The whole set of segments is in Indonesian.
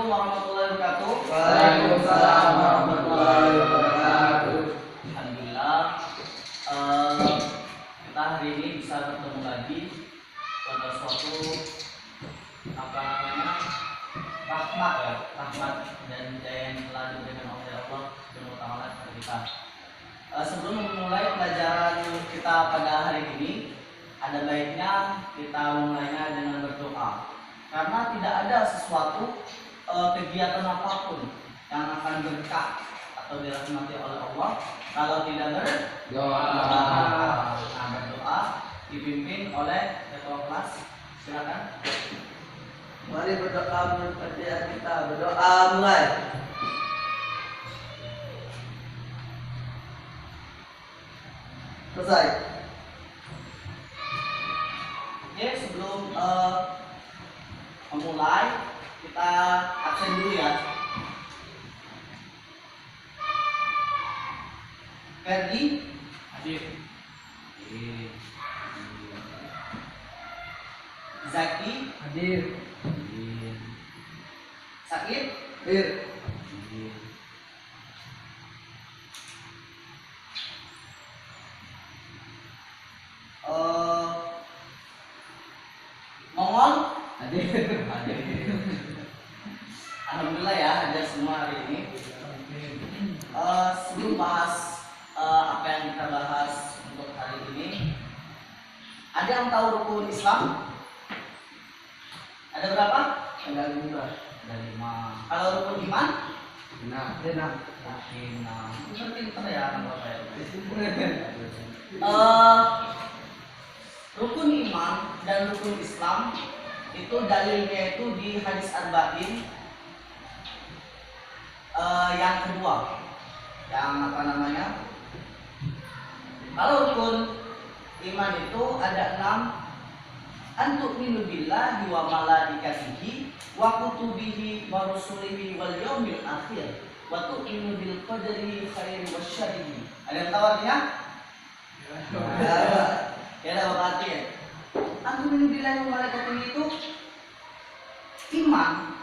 Assalamualaikum warahmatullahi wabarakatuh. Waalaikumsalam warahmatullahi wabarakatuh. Alhamdulillah, kita hari ini bisa bertemu lagi pada suatu rahmat dan hidayah yang telah diberikan oleh Allah Subhanahu wa taala kepada kita. Sebelum memulai pelajaran kita pada hari ini, ada baiknya kita memulainya dengan berdoa. Karena tidak ada sesuatu kegiatan apapun yang akan berkah atau dirahmati oleh Allah kalau tidak berdoa. Nah, berdoa dipimpin oleh ketua kelas. Silakan. Mari berdoa menurut kajian kita. Berdoa mulai. Selesai. Oke, sebelum memulai kita absen dulu ya. Ferdi hadir. Zaki Hadir. Sakit Hadir. Mongol Hadir. Alhamdulillah ya, ada semua hari ini. Sebelum bahas apa yang kita bahas untuk hari ini, ada yang tahu rukun Islam? Ada berapa? Ada 5. Ada 5. Kalau rukun iman? 6. Pinter ya anak bapak ya. Rukun iman dan rukun Islam itu dalilnya itu di hadis Arba'in yang kedua, yang apa namanya? Kalau rukun iman itu ada 6. Antu'minu billahi wa malaikatihi wa kutubihi wa rusulihi wal yaumil akhir wa tu'minu bil qadari khairi wasyarrihi. Ada yang tahu artinya? Ya, ada berarti ya. Antu'minu billahi wa malaikatihi itu iman,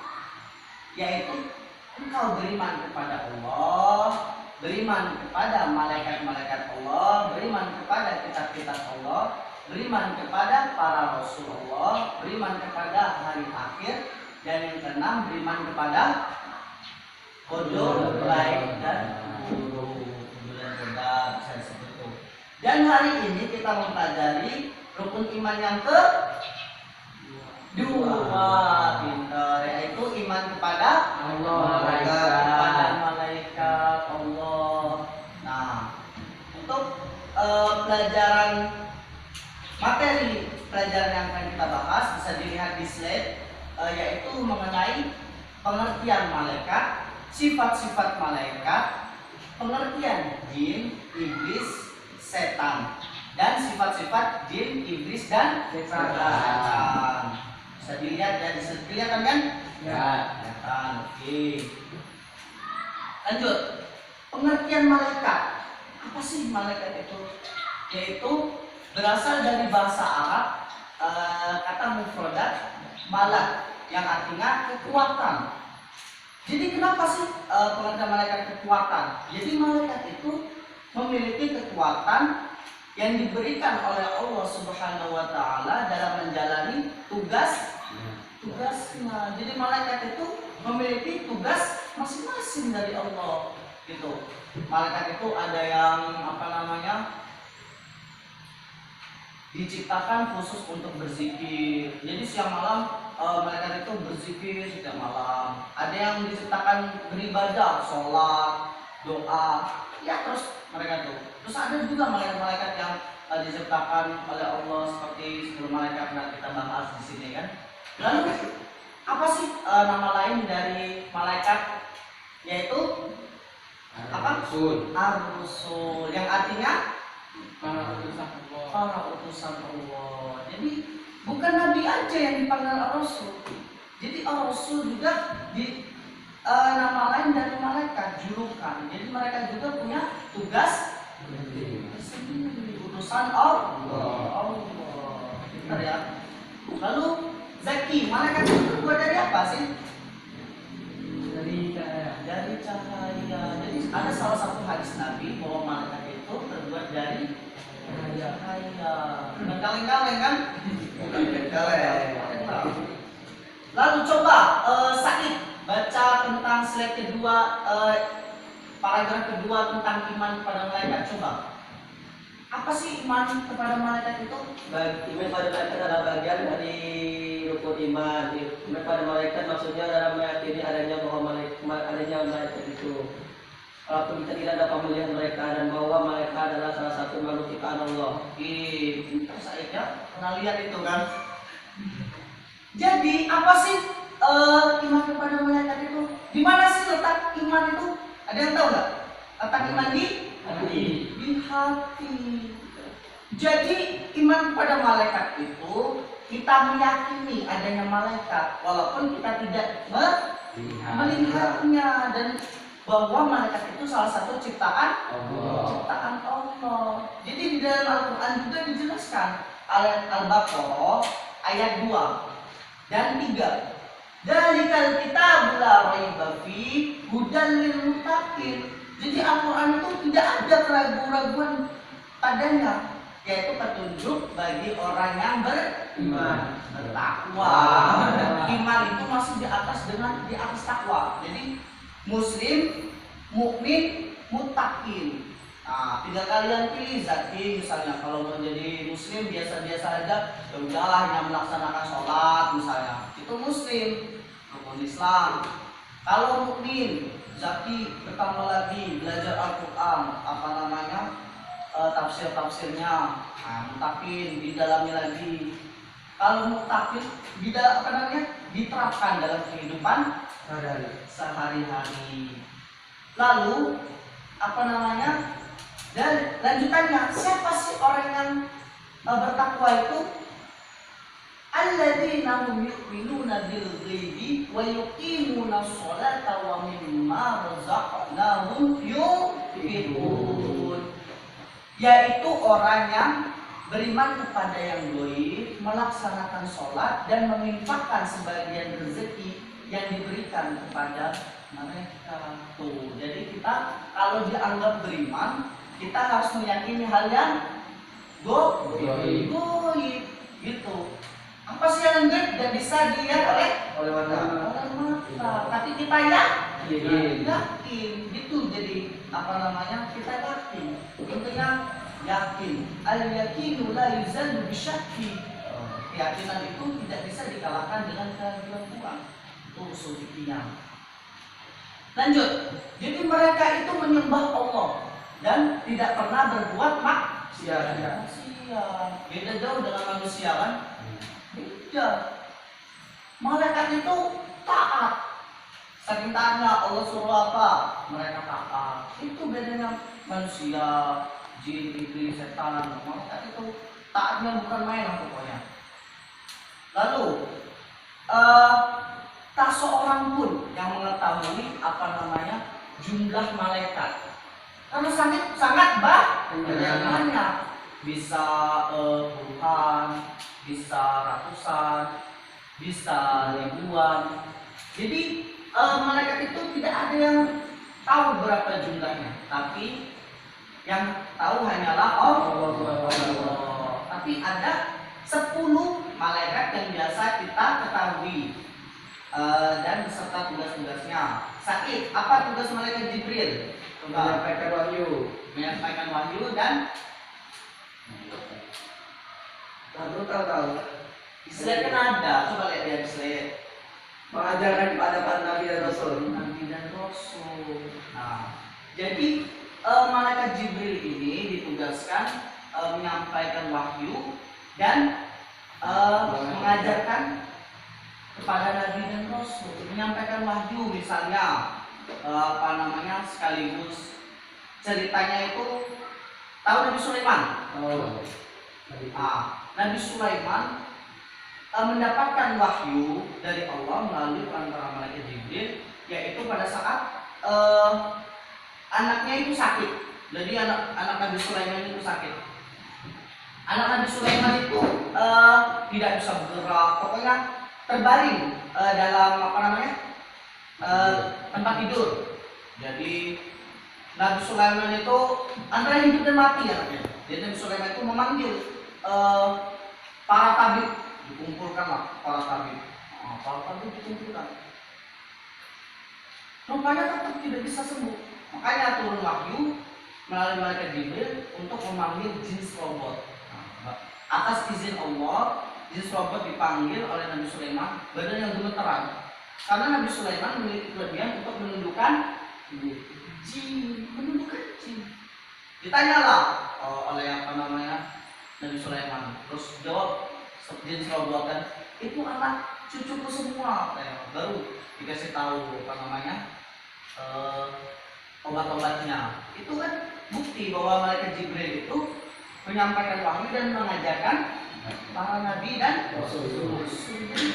yaitu engkau beriman kepada Allah, beriman kepada malaikat-malaikat Allah, beriman kepada kitab-kitab Allah, beriman kepada para Rasulullah, beriman kepada hari akhir, dan yang keenam beriman kepada qadar baik dan buruk, dan qadar bisa disebut itu. Dan hari ini kita mempelajari rukun iman yang kedua, pintar, yaitu iman kepada Allah, kepada malaikat Allah. Nah, untuk materi pelajaran yang akan kita bahas bisa dilihat di slide, yaitu mengenai pengertian malaikat, sifat-sifat malaikat, pengertian jin, iblis, setan, dan sifat-sifat jin, iblis, dan setan. Bisa dilihat ya, bisa kelihatan kan? Ya. Kelihatan. Oke. Lanjut. Pengertian malaikat. Apa sih malaikat itu? Yaitu berasal dari bahasa Arab, kata mufradat malak yang artinya kekuatan. Jadi kenapa sih pengertian malaikat kekuatan? Jadi malaikat itu memiliki kekuatan yang diberikan oleh Allah Subhanahu wa taala dalam menjalani tugasnya. Jadi malaikat itu memiliki tugas masing-masing dari Allah gitu. Malaikat itu ada yang diciptakan khusus untuk berzikir. Jadi siang malam malaikat itu berzikir setiap malam. Ada yang diciptakan beribadah, sholat, doa. Ya terus mereka tuh. Terus ada juga malaikat-malaikat yang diciptakan oleh Allah seperti 10 malaikat yang kita bahas di sini kan. Lalu apa sih nama lain dari malaikat? Yaitu apa? Ar-Rusul, yang artinya para utusan Allah. Jadi bukan nabi aja yang dipanggil Ar-Rasul. Jadi Ar-Rasul juga di nama lain dari malaikat, julukan. Jadi mereka juga punya tugas tersendiri, utusan Allah. Benar ya. Lalu Zaki, malaikat itu terbuat dari apa sih? slide kedua, paragraf kedua tentang iman kepada malaikat, coba. Apa sih iman kepada malaikat itu? Iman pada malaikat adalah bagian dari rukun iman. Iman pada malaikat maksudnya adalah meyakini adanya malaikat itu. Walaupun kita tidak dapat melihat mereka dan bahwa mereka adalah salah satu makhluk ciptaan Allah. Pintar saya ya, pernah lihat itu kan. Jadi apa sih iman kepada malaikat itu? Di mana sih letak iman itu? Ada yang tahu nggak? Letak iman di hati. Jadi iman kepada malaikat itu kita meyakini adanya malaikat walaupun kita tidak melihatnya, dan bahwa malaikat itu salah satu ciptaan Allah. Jadi di dalam Al-Quran juga dijelaskan ayat Al-Baqarah ayat 2 dan 3. Dzalikal kitabul la raiba fi hudan lil muttaqin. Jadi Al-Quran itu tidak ada keraguan-raguan padanya, yaitu petunjuk bagi orang yang beriman, bertakwa. Iman itu masih di atas takwa. Jadi Muslim, mukmin, muttaqin. Nah, tinggal kalian pilih zaki, misalnya kalau mau jadi Muslim biasa-biasa aja, ya udahlah yang melaksanakan sholat misalnya, itu Muslim, rukun Islam. Kalau mukmin, zaki, bertambah lagi belajar Al-Quran, tafsir-tafsirnya, muttaqin, didalami lagi. Kalau muttaqin, diterapkan dalam kehidupan sehari-hari. Lalu dan lanjutannya, siapa sih orang yang bertakwa itu? Alladzina hum yu'minuna bil ghaibi wa yuqimuna sholata wa mimma razaqnahum yunfiqun. Yaitu orang yang beriman kepada yang gaib, melaksanakan sholat dan menginfakkan sebagian rezeki yang diberikan kepada mereka. Tuh, jadi kita kalau dianggap beriman, kita harus meyakini hal yang gaib gitu. Apa sih yang gaib dan bisa dilihat oleh mata, tapi kita yakin gitu. Jadi kita yakin, intinya yakin. Al-yakinu la yuzallu bisyakki. Keyakinan itu tidak bisa dikalahkan dengan keraguan. Itu usul fikihnya. Lanjut. Jadi mereka itu menyembah Allah dan tidak pernah berbuat maksiat. Beda jauh dengan manusia kan? Beda. Malaikat itu taat. Saking taatnya Allah suruh apa, mereka taat. Itu bedanya manusia, jin, iblis, setan. Malaikat itu taatnya bukan main pokoknya. Lalu tak seorang pun yang mengetahui jumlah malaikat, karena sangat banyak, bisa puluhan, bisa ratusan, bisa ribuan. Jadi malaikat itu tidak ada yang tahu berapa jumlahnya, tapi yang tahu hanyalah Allah. Tapi ada 10 malaikat yang biasa kita ketahui dan beserta tugas-tugasnya. Said, apa tugas malaikat Jibril? Menyampaikan wahyu dan tahu. slide kan ada, coba lihat slide. Mengajarkan kepada para nabi dan rasul. Nah, jadi malaikat Jibril ini ditugaskan menyampaikan wahyu dan mengajarkan kepada nabi dan rasul, menyampaikan wahyu misalnya sekaligus ceritanya itu tahu Nabi Sulaiman. Nabi Sulaiman mendapatkan wahyu dari Allah melalui perantara malaikat Jibril, yaitu pada saat anaknya itu sakit. Jadi anak Nabi Sulaiman itu sakit. Anak Nabi Sulaiman itu tidak bisa bergerak, pokoknya terbaring dalam tempat tidur. Jadi Nabi Sulaiman itu antara hidup dan mati anaknya. Jadi Nabi Sulaiman itu memanggil para tabib, dikumpulkanlah para tabib. Para tabib dikumpulkan. rupanya tetap tidak bisa sembuh. Makanya turun wahyu melalui malaikat Jibril untuk memanggil jenis robot. Nah, atas izin Allah, jenis robot dipanggil oleh Nabi Sulaiman, badan yang gemeteran. Karena Nabi Sulaiman memiliki kelebihan untuk menundukkan jin, Ditanyalah oleh Nabi Sulaiman, terus jawab jenis robot kan, itu anak cucuku semua. Baru dikasih tahu obat-obatnya. Itu kan bukti bahwa malaikat Jibril itu menyampaikan wahyu dan mengajarkan para nabi dan rasul.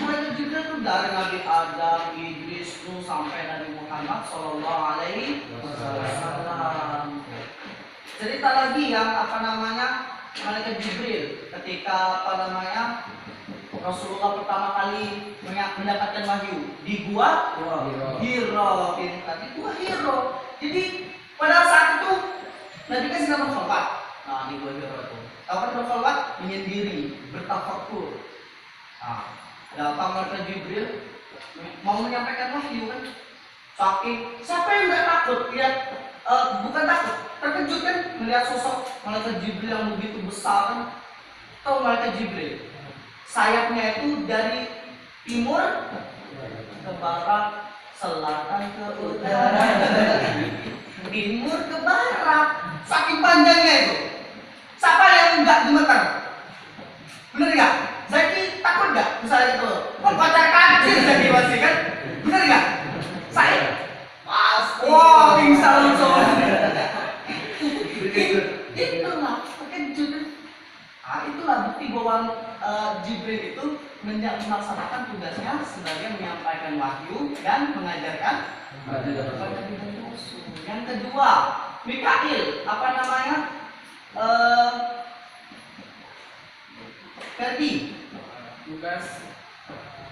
Malaikat Jibril itu dari Nabi Adam, Idris, Nuh sampai Nabi Muhammad Shallallahu Alaihi Wasallam. Cerita lagi yang malaikat Jibril ketika Rasulullah pertama kali mendapatkan wahyu di gua Hiro. Tadi gua Hiro. Jadi pada saat itu Nabi kan sedang berkhulwat. Nah, di gua Hiro itu. Tahu kan berkhulwat menyendiri, bertafakur. Nah, datang malaikat Jibril mau menyampaikan wahyu kan. Saking siapa yang nggak takut lihat bukan takut, terkejut kan melihat sosok malaikat Jibril yang begitu besar kan. Tahu malaikat Jibril sayapnya itu dari timur ke barat, selatan ke utara, timur ke barat, saking panjangnya itu. Siapa yang nggak gemeter? Bener nggak? Zaki takut nggak? Misalnya itu, pacar kacir Zaki pasti kan? Bener nggak? Saya pasti. Wah, pingsan langsung. Itulah terkejut. Nah, itulah bukti bahwa Jibril itu melaksanakan tugasnya sebagai menyampaikan wahyu dan mengajarkan kepada Nabi Rasul. Yang kedua, Mikail, Ferdi. Tugas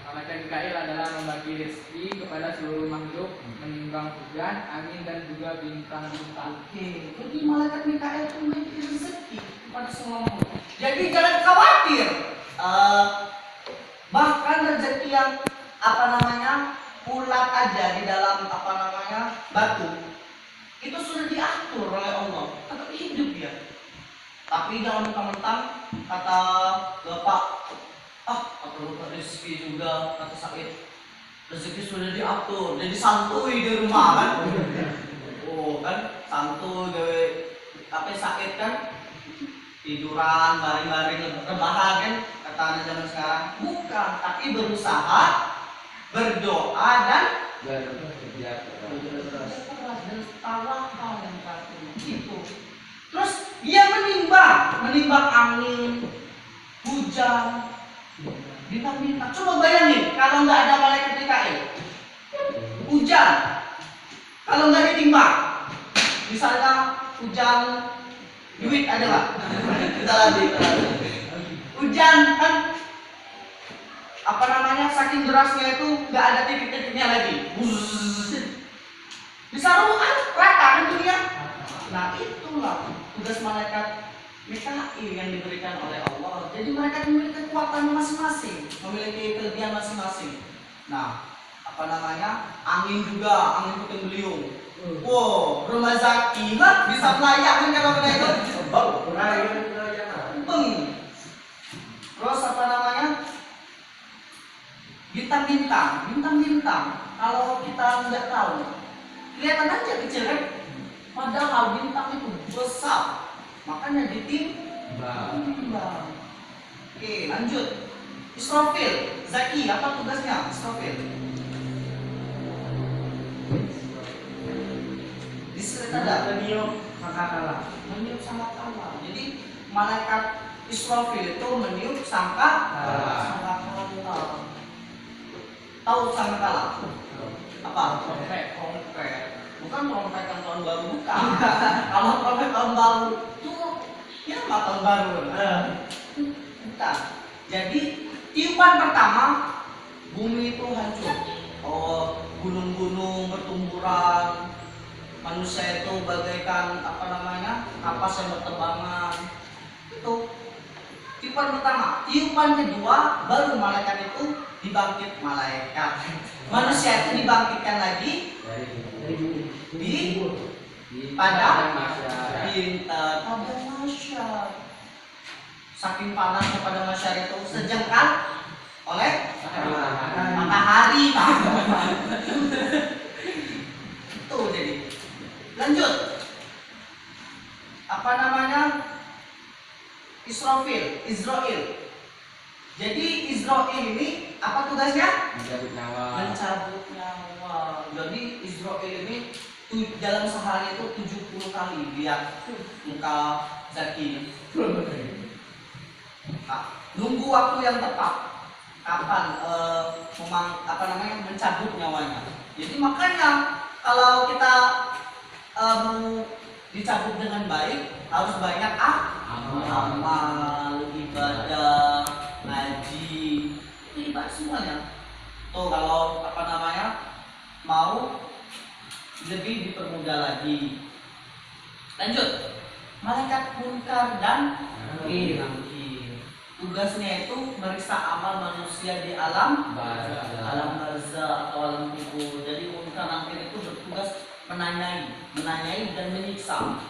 malaikat Mikail adalah membagi rezeki kepada seluruh makhluk, menimbang hujan, angin dan juga bintang-bintang. Oke, jadi malaikat Mikail itu membagi rezeki kepada semua makhluk. Jadi jangan khawatir. Bahkan rezeki yang ulat aja di dalam batu itu sudah diatur oleh Allah, tetap hidup dia. Tapi jangan mentang-mentang kata bapak, perlu rezeki juga, kata Said, rezeki sudah diatur, jadi santuy di rumah kan. Oh kan, santuy gawe Said kan tiduran, baring-baring, rebahan kan, kata anak zaman sekarang. Bukan, tapi berusaha, berdoa dan bekerja keras dan tawakal yang itu. Terus dia menimbang angin, hujan, bintang-bintang. Coba bayangin kalau nggak ada malaikat Mikail, hujan, kalau nggak ditimbang, misalnya hujan duit ada nggak? Kita lagi. Hujan kan saking derasnya itu nggak ada titik-titiknya lagi. Bisa rata kan dunia. Nah itulah tugas malaikat Mikail yang diberikan oleh Allah. Jadi mereka memiliki kekuatan masing-masing, memiliki kelebihan masing-masing. Nah angin juga, angin puting beliung. Wow, rumah Zaki bisa melayang kan kalau kena itu. Terus bintang-bintang. Kalau kita nggak tahu, kelihatan aja kecil kan. Padahal bintang itu besar, makanya ditimbang. Oke, lanjut. Israfil, Zaki, apa tugasnya Israfil? Meniup sangkakala. Jadi malaikat Israfil itu meniup sangkakala. Tahu sangkakala? Apa? Trompet. Bukan trompet yang tahun baru, bukan. Kalau trompet tahun baru itu ya tahun baru. Bukan. Jadi tiupan pertama bumi itu hancur. Gunung-gunung bertumburan. Manusia itu bagaikan kapas yang berterbangan. Itu tiupan pertama. Tiupan kedua baru malaikat itu dibangkit. Manusia itu dibangkitkan lagi pada masyarakat. pintar pada masyarakat. Saking panasnya pada masyarakat itu sejengkal oleh matahari. Tuh jadi lanjut. Apa namanya? Israel. Jadi Israel ini apa tugasnya? Mencabut nyawa. Mencabut nyawa. Jadi Israel ini dalam sehari itu 70 kali lihat muka Zaki. Nah, nunggu waktu yang tepat kapan mencabut nyawanya. Jadi makanya kalau kita mau dicabut dengan baik harus banyak amal, ibadah, ngaji, itu ibadah semuanya. Tuh kalau mau lebih dipermudah lagi. Lanjut. Malaikat munkar dan nakir. Tugasnya itu meriksa amal manusia di alam barzah atau alam kubur. Jadi munkar nakir itu bertugas menanyai dan menyiksa.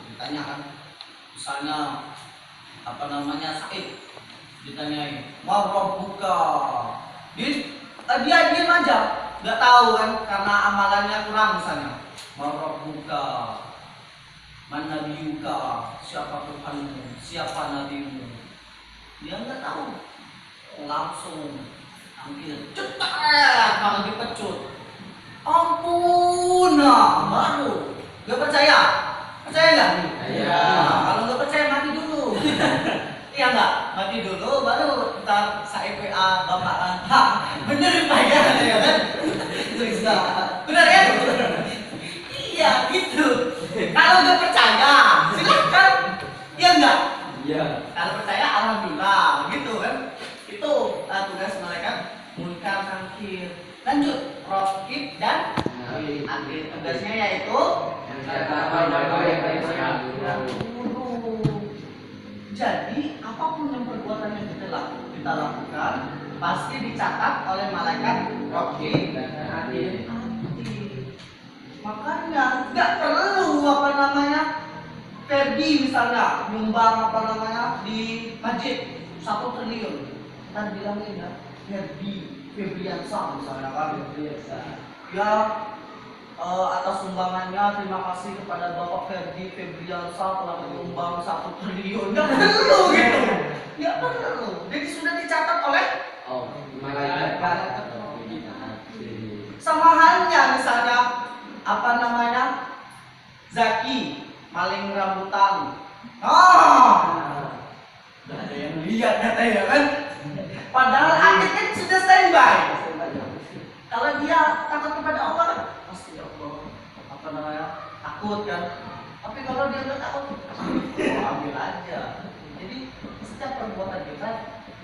Ditanyakan, misalnya Said ditanyai, "Ma rabbuka?" Dia diam aja, nggak tahu kan karena amalannya kurang misalnya. "Ma rabbuka?" "Man nabiyuka?" Siapa Tuhanmu? Siapa nabimu? Dia nggak tahu. Langsung ambil cepat malah dipecut. Ampun, baru nggak percaya nggak? Iya. Kalau nggak percaya mati dulu. Iya nggak? Mati dulu baru ntar saya PA bapak bener pak ya kan? Bener ya? Iya gitu. Kalau nggak percaya silahkan. Iya nggak? Iya. Kalau percaya alhamdulillah gitu kan. Itu tugas malaikat munkar nakir. Lanjut, raqib dan atid. Tugasnya yaitu jadi apapun yang perbuatan yang kita lakukan pasti dicatat oleh malaikat raqib dan atid. Makanya nggak perlu Ferdi misalnya nyumbang di masjid 1 triliun kan bilangin ya Febriansa misalnya kan ya atas sumbangannya terima kasih kepada Bapak Ferdi Febriansa telah menyumbang 1 triliun. Nggak perlu gitu, nggak perlu. Jadi sudah dicatat oleh malaikat. sama halnya misalnya Zaki maling rambutan. Nggak ada yang lihat katanya kan. Padahal atid kan sudah standby. Kalau dia takut kepada Allah, pasti Allah takut kan. Tapi kalau dia nggak takut, ambil aja. Jadi setiap perbuatan kita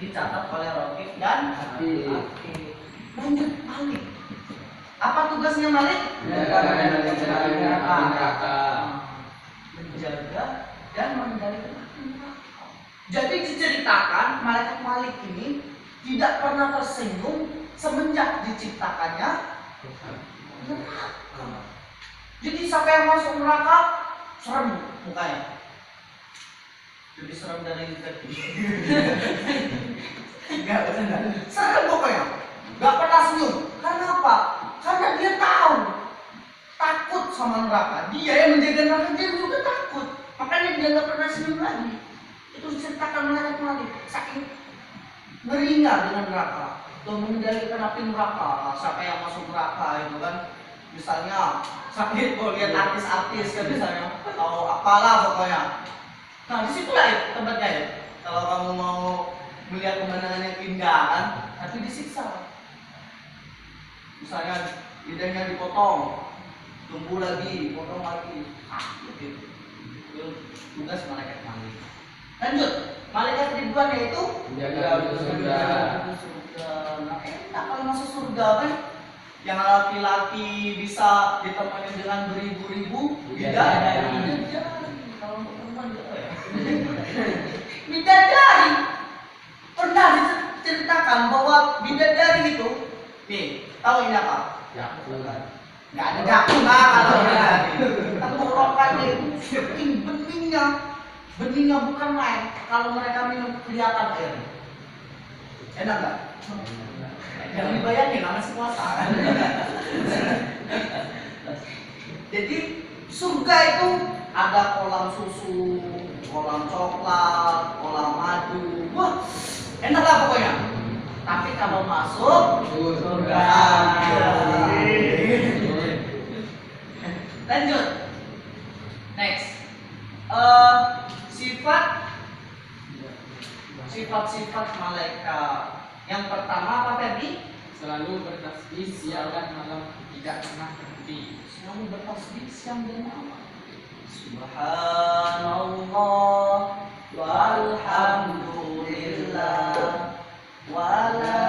dicatat oleh raqib dan atid. Lanjut Malik. Apa tugasnya Malik? Menjaga dan mengendalikan api neraka. Jadi diceritakan malaikat Malik ini tidak pernah tersenyum semenjak diciptakannya neraka. Jadi siapa yang masuk neraka serem mukanya. Jadi serem dari kaki. Enggak benar. Serem pokoknya. Enggak pernah senyum. Karena apa? Karena dia tahu takut sama neraka. Dia yang menjaga neraka dia juga takut. Makanya dia nggak pernah senyum lagi. Itu diceritakan malaikat Malik. Saking ngerinya dengan neraka. Untuk mengendalikan api neraka. Siapa yang masuk neraka itu kan. Misalnya sakit kok lihat artis-artis kan misalnya atau apalah pokoknya. Nah disitulah ya tempatnya ya. Kalau kamu mau melihat pemandangan yang indah kan, tapi disiksa. Misalnya lidahnya dipotong, tumbuh lagi, potong lagi, gitu. Itu tugas malaikat Malik. Lanjut, malaikat Ridwan yaitu menjaga pintu surga. Nah, enak kalau masuk surga kan. Yang laki-laki bisa ditemani dengan beribu-ribu bidadari. Kalau untuk perempuan gitu ya. Bidadari. Pernah diceritakan bahwa bidadari itu, nih, tahu ini apa? Ya, nggak ada jagung lah kalau tenggorokan itu beningnya bukan main. Kalau mereka minum kelihatan air. Enak nggak? Jangan dibayangin sama si puasa. Jadi surga itu ada kolam susu, kolam coklat, kolam madu. Wah, enak lah pokoknya. Tapi kalau masuk surga. Lanjut. Next. Sifat-sifat malaikat. Yang pertama apa Ferdi? Selalu bertasbih siang dan malam, tidak pernah berhenti. Selalu bertasbih siang dan malam. Subhanallah walhamdulillah wala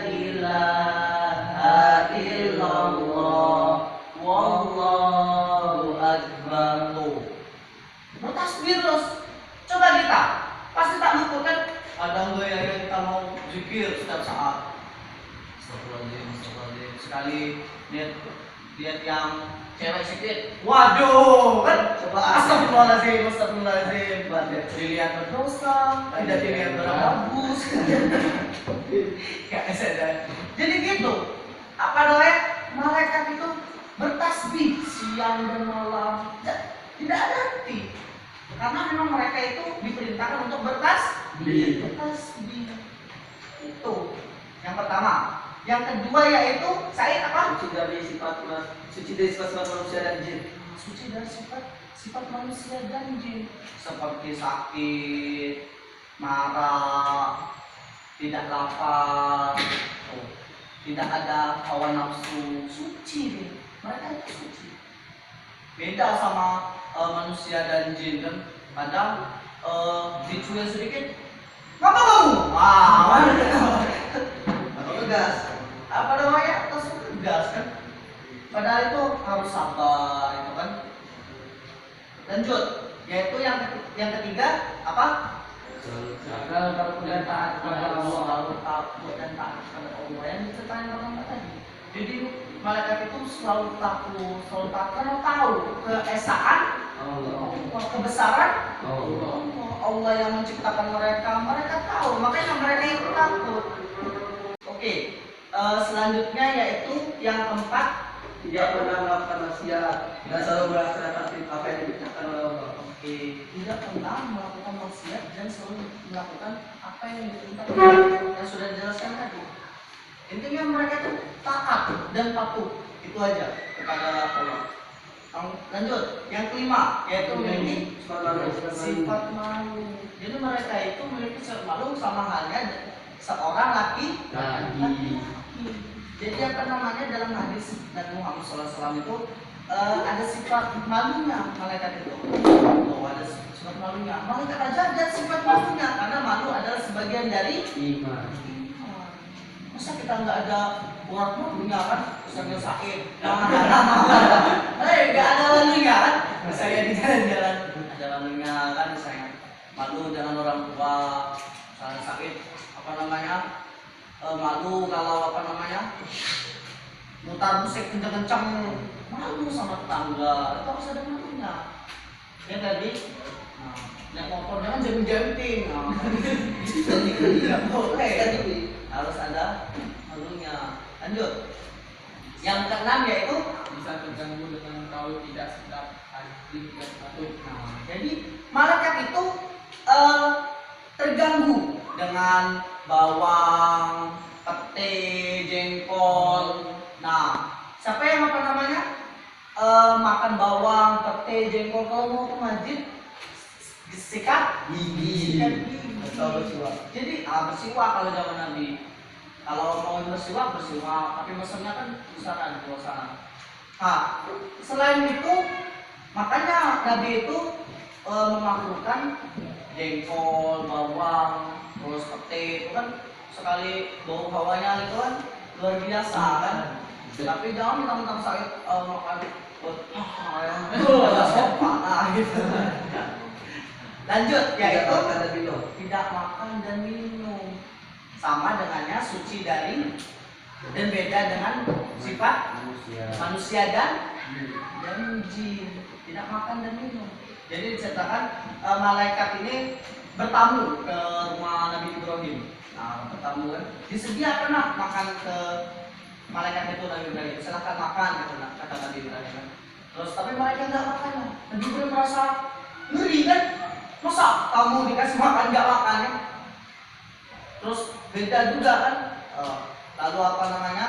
ilaha illallah wallahu akbar. Bertasbih terus. Coba kita pasti tak lupa kan? Ada nggak ya kita mau zikir setiap saat? Astagfirullahaladzim. Sekali lihat yang cewek sedikit, waduh kan? Coba astagfirullahaladzim. Dilihat berdosa, tidak dilihat berbagus. Gak sadar. Jadi gitu. Apa namanya? Malaikat itu bertasbih siang dan malam. Tidak ada henti. Karena memang mereka itu diperintahkan untuk bertasbih. Itu yang pertama. Yang kedua yaitu saya apa? Suci dari sifat manusia dan jin. Suci dari sifat manusia dan jin. Seperti sakit, marah, tidak lapar, tidak ada hawa nafsu. Suci deh. Mereka itu suci. Beda sama manusia dan jin kan. Kadang dicuil sedikit, ngapa kamu? Wah, tegas. Apa namanya? Langsung tegas kan. Padahal itu harus sabar itu kan. Lanjut, yaitu yang ketiga apa? Selalu takut dan taat kepada Allah. Selalu takut dan taat kepada Allah. Yang diceritain pertama tadi. Jadi malaikat itu selalu takut karena tahu keesaan Allah, kebesaran Allah yang menciptakan mereka tahu, makanya mereka itu takut. Oke, selanjutnya yaitu yang keempat, tidak pernah melakukan maksiat dan selalu melaksanakan apa yang diperintahkan oleh Allah. Oke, tidak pernah melakukan maksiat dan selalu melakukan apa yang diperintahkan yang sudah dijelaskan tadi. Intinya mereka itu taat dan patuh, itu aja kepada Allah. Lanjut, yang kelima yaitu memiliki sifat malu. Jadi mereka itu memiliki sifat malu sama halnya seorang laki. Jadi apa namanya dalam hadis Nabi Muhammad SAW itu ada sifat malunya malaikat itu. Ada sifat malunya. Malaikat aja ada sifat malunya karena malu adalah sebagian dari Iman. Masa kita nggak ada urat malunya kan? Misalnya sakit, nggak ada malunya kan? Misalnya di jalan-jalan ada malunya kan? Misalnya malu dengan orang tua, misalnya sakit, apa namanya? Malu kalau apa namanya? Mutar musik kencang-kencang, malu sama tetangga, itu harus ada malunya. Ya tadi, naik motor jangan jamin-jamin, nggak boleh. Harus ada malunya. Lanjut. Yang keenam yaitu Bisa terganggu dengan kau tidak sedap hati dan patut. Jadi malaikat itu terganggu dengan bawang, pete, jengkol. Nah, siapa yang apa namanya makan bawang, pete, jengkol kalau mau ke masjid sikat gigi. Jadi bersiwak kalau zaman Nabi. Kalau mau bersiwak, tapi mesennya kan bisa kan di luar sana. Nah, selain itu makanya Nabi itu memakruhkan jengkol, bawang, terus pete itu kan sekali bau hawanya itu kan luar biasa kan. Tapi jangan mentang-mentang sakit makan ayam sopan gitu. Lanjut, yaitu tidak makan dan minum. Sama dengannya suci dari dan beda dengan sifat manusia dan jin. Tidak makan dan minum. Jadi diceritakan malaikat ini bertamu ke rumah Nabi Ibrahim. Nah, bertamu kan, disediakan makan ke malaikat itu Nabi Ibrahim. Silahkan makan gitu, kata Nabi Ibrahim. Terus tapi mereka nggak makan. Nabi Ibrahim merasa ngeri kan, masa kamu dikasih makan nggak makan ya? Terus beda juga kan. Lalu apa namanya?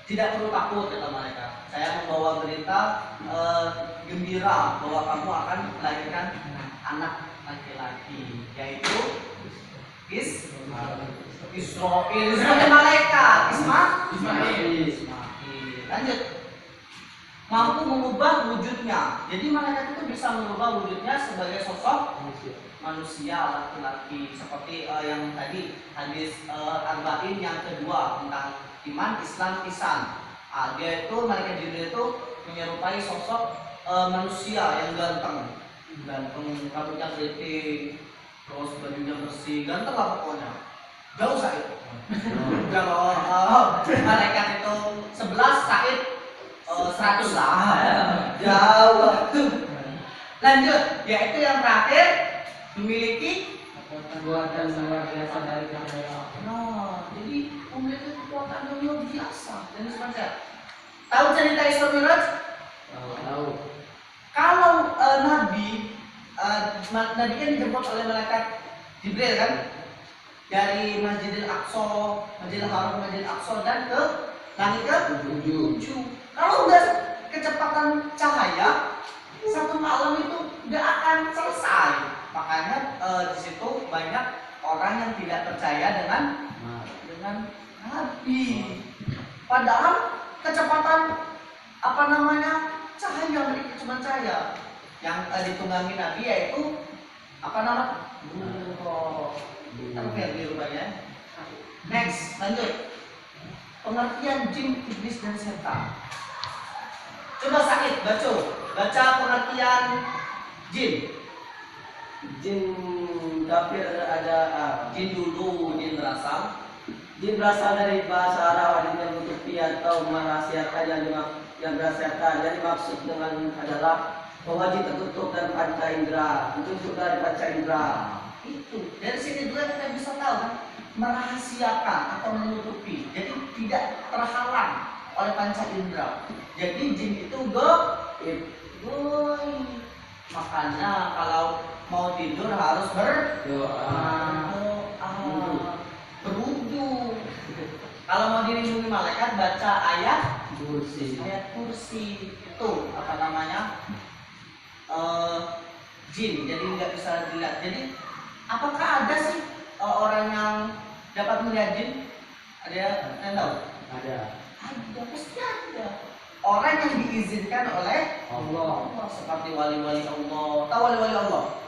Tidak perlu takut kata mereka. Saya membawa berita gembira bahwa kamu akan melahirkan anak laki-laki, yaitu Israil sebagai malaikat. Ismail. Lanjut. Mampu mengubah wujudnya. Jadi malaikat itu bisa mengubah wujudnya sebagai sosok manusia laki-laki, seperti yang tadi hadis arba'in yang kedua tentang iman, Islam, ihsan. Dia itu malaikat Jibril itu menyerupai sosok manusia yang ganteng, rambutnya keriting, terus bajunya bersih, ganteng lah pokoknya. Jauh Said. Kalau malaikat itu 11, Said 100 lah. Jauh. Lanjut, yaitu yang terakhir memiliki kekuatan luar biasa dari Allah. Nah, jadi memiliki kekuatan yang luar biasa. Dan sebenarnya, tahu cerita Isra Mi'raj? Tahu. Kalau Nabi kan dijemput oleh malaikat Jibril kan, dari Masjidil Aqsa, Masjidil Haram, Masjidil Aqsa dan ke langit ke 7. Kalau udah kecepatan cahaya, satu malam itu nggak akan selesai. Makanya di situ banyak orang yang tidak percaya dengan Nabi. Padahal kecepatan cahaya, mereka cuma cahaya. Yang ditunggangi Nabi yaitu Terbiar di rupanya. Next, lanjut. Pengertian jin, iblis dan setan. Coba Said baca pengertian jin. Jin kafir ada Jin dulu, jin berasal. jin berasal dari bahasa Arab artinya menutupi atau merahasiakan yang dirahasiakan. Jadi maksud dengan adalah bahwa jin tertutup dan panca indera, tertutup dari panca indera. Itu dari sini juga kita bisa tahu kan, merahasiakan atau menutupi. Jadi tidak terhalang oleh panca indera. Jadi jin itu goib. Makanya kalau mau tidur harus berdoa, berwudu. Kalau mau dilindungi malaikat baca ayat kursi. Itu jin. Jadi nggak bisa dilihat. Jadi apakah ada sih orang yang dapat melihat jin? Ada yang tahu? Ada. Ada, pasti ada. Orang yang diizinkan oleh Allah, seperti wali-wali Allah. Tahu wali-wali Allah?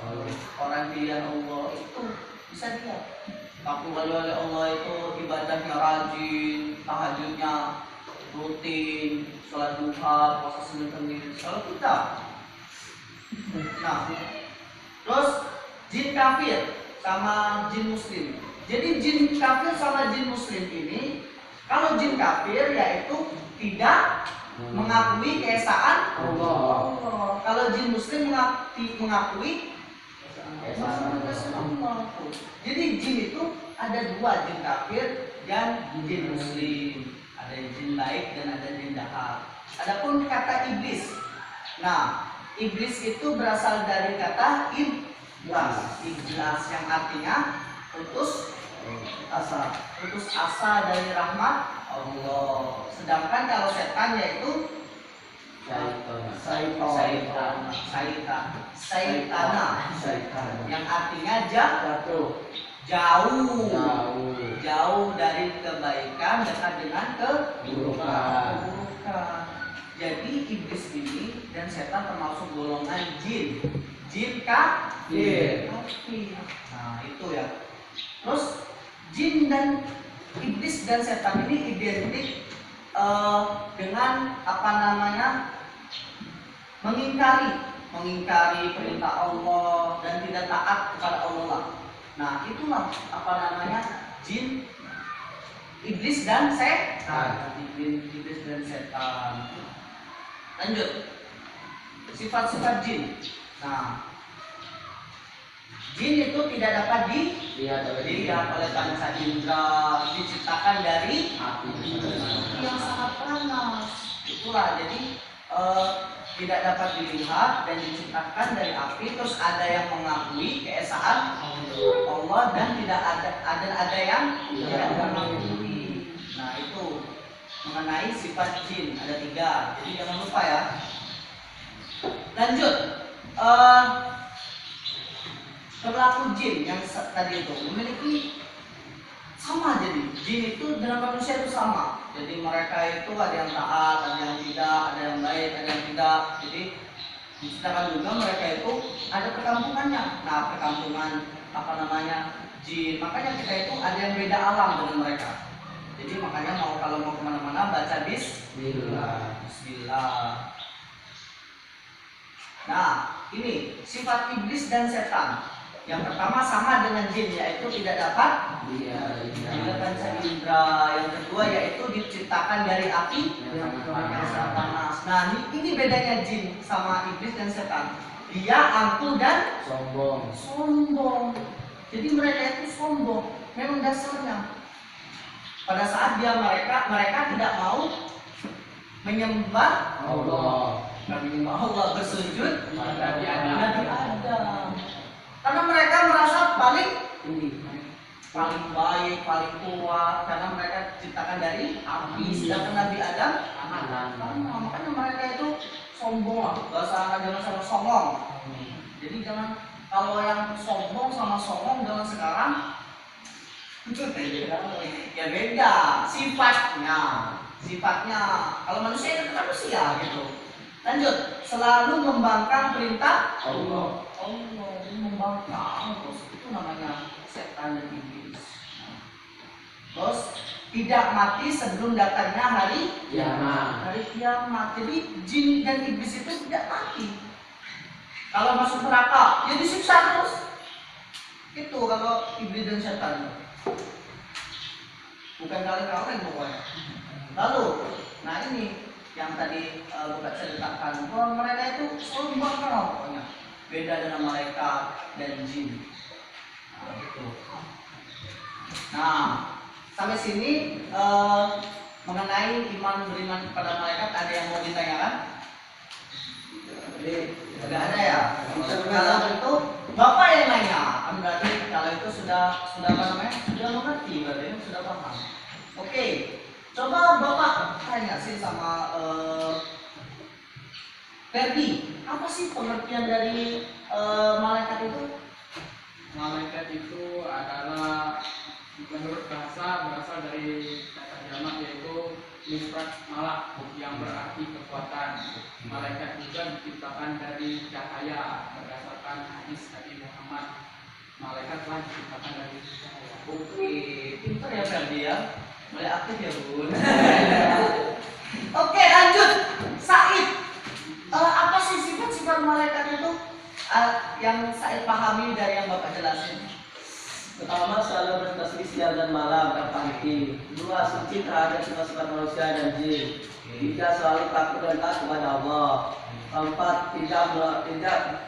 Orang pilihan Allah itu bisa dilihat. Tapi wali-wali Allah itu ibadahnya rajin, tahajudnya rutin, sholat duha, puasa Senin Kemis. Kalau kita, nah, terus jin kafir sama jin muslim. Jadi jin kafir sama jin muslim ini, kalau jin kafir yaitu tidak mengakui keesaan Allah. Kalau jin muslim mengakui keesaan Allah. Jadi jin itu ada dua, jin kafir dan jin muslim. Ada jin baik dan ada jin jahat. Adapun kata iblis. Nah, iblis itu berasal dari kata iblas yang artinya putus asa dari rahmat Allah. Sedangkan kalau setan yaitu Saitana yang artinya jauh dari kebaikan, dekat dengan keburukan. Jadi iblis ini dan setan termasuk golongan jin kafir. Nah itu ya. Terus jin dan iblis dan setan ini identik dengan mengingkari perintah Allah dan tidak taat kepada Allah. Nah itulah jin iblis dan setan. Iblis dan setan. Lanjut. Sifat-sifat jin. Nah, jin itu tidak dapat dilihat oleh panca indera, diciptakan dari api yang sangat panas. Itulah jadi tidak dapat dilihat dan diciptakan dari api. Terus ada yang mengakui keesaan Allah dan tidak ada yang tidak mengakui. Nah itu mengenai sifat jin ada 3. Jadi jangan lupa ya. Lanjut. Perilaku jin yang tadi itu memiliki sama, jadi jin itu dengan manusia itu sama. Jadi mereka itu ada yang taat, ada yang tidak, ada yang baik, ada yang tidak. Jadi diciptakan juga mereka itu ada perkampungannya. Nah perkampungan apa namanya jin, makanya kita itu ada yang beda alam dengan mereka. Jadi makanya kalau mau kemana-mana baca Bismillah. Nah ini sifat iblis dan setan. Yang pertama sama dengan jin, yaitu tidak dapat dilihat panca indera. Yang kedua yaitu diciptakan dari api yang sangat panas. Nah ini bedanya jin sama iblis dan setan. Dia angkuh dan sombong. Jadi mereka itu sombong. Memang dasarnya. Pada saat mereka tidak mau menyembah Allah, bersujud Nabi Adam. Karena mereka merasa paling baik, paling kuat, karena mereka diciptakan dari api, sedangkan Nabi Adam makanya mereka itu sombong lah. Bahasa jangan sama songong. Jadi jangan, kalau yang sombong sama songong zaman sekarang ya beda sifatnya. Kalau manusia itu manusia gitu. Lanjut, selalu membangkang perintah Allah membangkang, terus itu namanya setan dan iblis. Terus tidak mati sebelum datangnya hari kiamat. Jadi jin dan iblis itu tidak mati. Kalau masuk neraka ya disiksa terus. Itu kalau iblis dan setan. Bukan kaleng-kaleng pokoknya. Lalu, nah ini yang tadi bukan ceritakan bahwa mereka itu selalu membangkang pokoknya. Beda dengan malaikat dan jin. Nah, gitu. Nah, sampai sini mengenai beriman kepada malaikat ada yang mau ditanyakan? Tidak ada ya. Kalau itu Bapak yang nanya, berarti kalau itu sudah apa namanya? Sudah mengerti, berarti sudah paham. Oke, coba Bapak tanya sih sama Ferdi, apa sih pengertian dari malaikat itu? Malaikat itu adalah menurut bahasa berasal dari kata jamak yaitu mufrad malak yang berarti kekuatan. Malaikat juga diciptakan dari cahaya berdasarkan hadis Nabi Muhammad. Malaikat telah diciptakan dari cahaya. Oke, pintar ya Ferdi ya. Mulai aktif ya Bun. Oke, lanjut. Said. Apa sih sifat-sifat malaikat itu yang saya pahami dari yang Bapak jelasin? Pertama, selalu bertasbih siang dan malam tanpa henti. 2, suci terhadap sifat-sifat manusia dan jin. 3, selalu takut dan taat kepada Allah. 4, tidak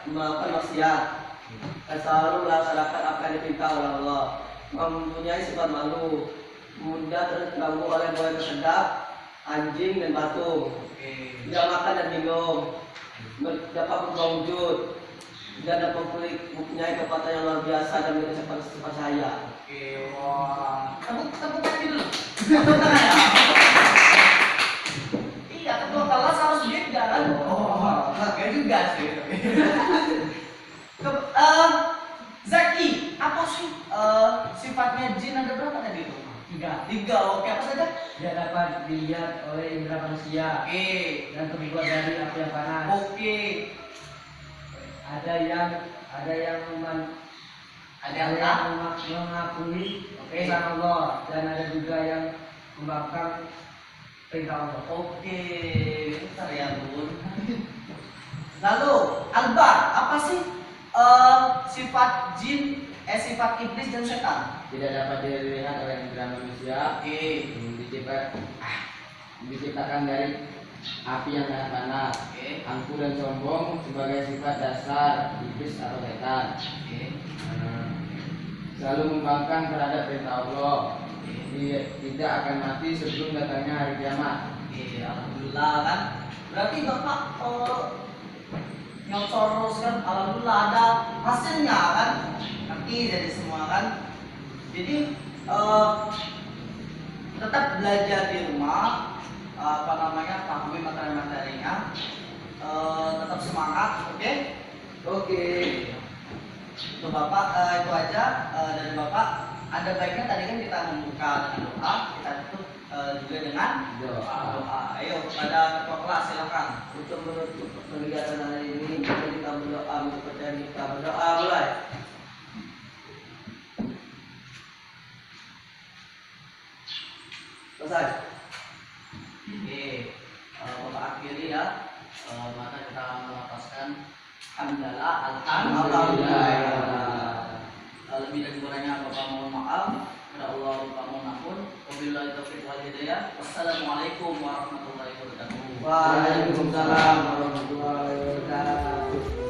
melakukan maksiat dan selalu melaksanakan apa yang diperintah oleh Allah. Mempunyai sifat malu, mudah terganggu oleh buaya tersedap, anjing dan batu. Tidak makan dan minum, dapat berwujud, dan mempunyai kekuatan yang luar biasa dan memiliki sifat saya. Oke, wah. Tepuk kaki dulu. Tepuk tangan ya. Iya, ketua kelas harus beda kan? Oh, enggak juga sih. Zaki, apa sih sifatnya jin ada berapa tadi itu? 3. Oke, apa saja? Tidak dapat dilihat oleh indera manusia. Oke. Dan terbuat dari api yang panas. Oke. Ada yang mengakui keesaan Allah dan ada juga yang membangkang perintah Allah. Oke, bentar ya Bun. Lalu Albar, apa sih sifat jin, sifat iblis dan setan? tidak dapat dilihat oleh indera manusia, Oke. diciptakan dari api yang sangat panas. Oke. Angkuh dan sombong sebagai sifat dasar iblis atau setan. Oke. Selalu membangkang terhadap perintah Allah. Dia tidak akan mati sebelum datangnya hari kiamat. Oke, alhamdulillah kan. Berarti Bapak nyosor terus kan, alhamdulillah ada hasilnya kan. Ngerti dari semua kan. Jadi tetap belajar di rumah, pahami materi-materinya, tetap semangat, oke? Oke. Itu Bapak, itu aja dari Bapak. Ada baiknya tadi kan kita membuka dengan doa, kita tutup juga dengan doa. Ayo kepada ketua kelas silakan. Untuk menutup kegiatan hari ini, mari kita berdoa, mempercayai kita berdoa mulai. Selesai. Oke, Bapak akhiri ya. Maka kita melepaskan hamdalah, alhamdulillah. Lebih dan kurangnya Bapak mohon maaf. Kepada Allah Bapak mohon ampun. Wabillahi taufiq wal hidayah. Wassalamualaikum warahmatullahi wabarakatuh. Waalaikumsalam warahmatullahi wabarakatuh.